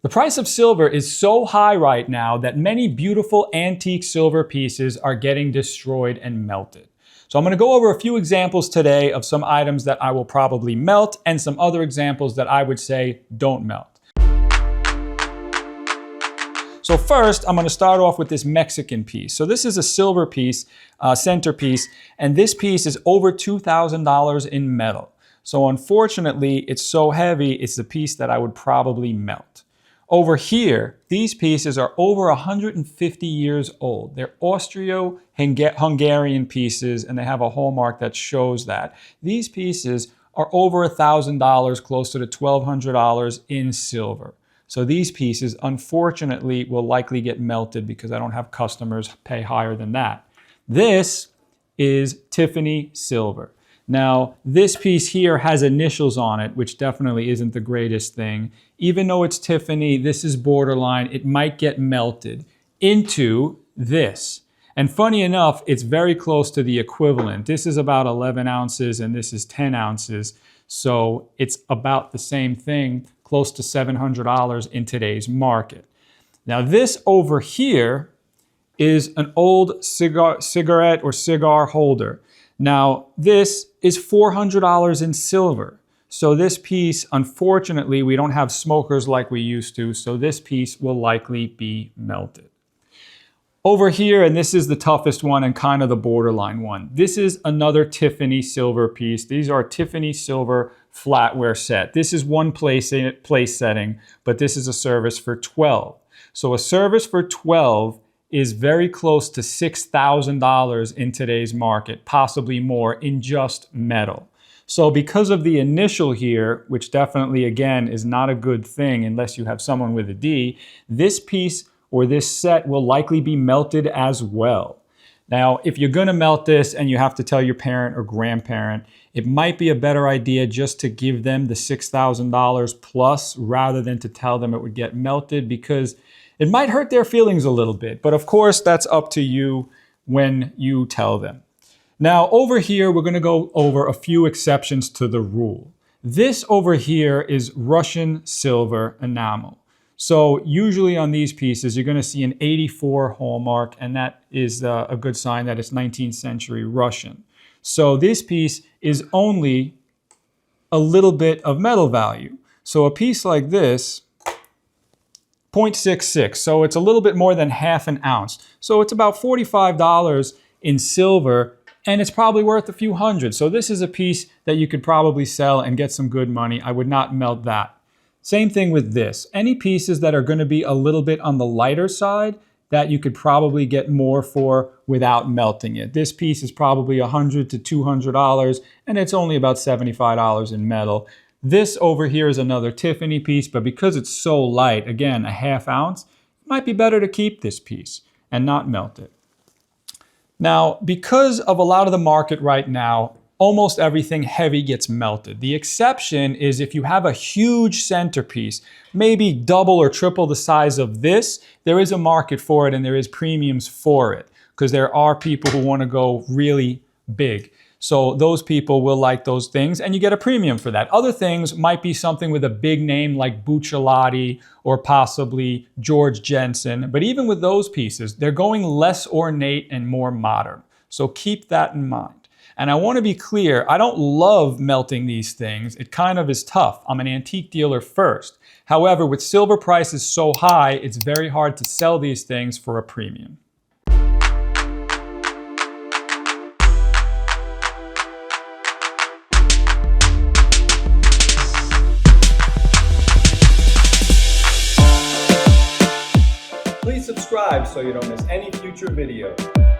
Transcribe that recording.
The price of silver is so high right now that many beautiful antique silver pieces are getting destroyed and melted. So I'm going to go over a few examples today of some items that I will probably melt and some other examples that I would say don't melt. So first, I'm going to start off with this Mexican piece. So this is a silver piece, centerpiece, and this piece is over $2,000 in metal. So unfortunately, it's so heavy, it's the piece that I would probably melt. Over here, these pieces are over 150 years old. They're Austro-Hungarian pieces, and they have a hallmark that shows that. These pieces are over $1,000, closer to $1,200 in silver. So these pieces, unfortunately, will likely get melted because I don't have customers pay higher than that. This is Tiffany silver. Now, this piece here has initials on it, which definitely isn't the greatest thing. Even though it's Tiffany, this is borderline. It might get melted into this. And funny enough, it's very close to the equivalent. This is about 11 ounces and this is 10 ounces. So it's about the same thing, close to $700 in today's market. Now this over here is an old cigarette or cigar holder. Now this is $400 in silver. So this piece, unfortunately, we don't have smokers like we used to, so this piece will likely be melted. Over here, and this is the toughest one and kind of the borderline one, this is another Tiffany silver piece. These are Tiffany silver flatware set. This is one place setting, but this is a service for 12. So a service for 12 is very close to $6,000 in today's market, possibly more in just metal. So because of the initial here, which definitely again is not a good thing unless you have someone with a D, this piece or this set will likely be melted as well. Now, if you're gonna melt this and you have to tell your parent or grandparent, it might be a better idea just to give them the $6,000 plus rather than to tell them it would get melted, because it might hurt their feelings a little bit. But of course, that's up to you when you tell them. Now, over here, we're gonna go over a few exceptions to the rule. This over here is Russian silver enamel. So usually on these pieces, you're going to see an 84 hallmark, and that is a good sign that it's 19th century Russian. So this piece is only a little bit of metal value. So a piece like this, 0.66, so it's a little bit more than half an ounce. So it's about $45 in silver, and it's probably worth a few hundred. So this is a piece that you could probably sell and get some good money. I would not melt that. Same thing with this. Any pieces that are going to be a little bit on the lighter side that you could probably get more for without melting it. This piece is probably $100 to $200 and it's only about $75 in metal. This over here is another Tiffany piece, but because it's so light, again, a half ounce, it might be better to keep this piece and not melt it. Now, because of a lot of the market right now, almost everything heavy gets melted. The exception is if you have a huge centerpiece, maybe double or triple the size of this, there is a market for it and there is premiums for it because there are people who want to go really big. So those people will like those things and you get a premium for that. Other things might be something with a big name like Buccellati or possibly George Jensen. But even with those pieces, they're going less ornate and more modern. So keep that in mind. And I want to be clear, I don't love melting these things. It kind of is tough. I'm an antique dealer first. However, with silver prices so high, it's very hard to sell these things for a premium. Please subscribe so you don't miss any future videos.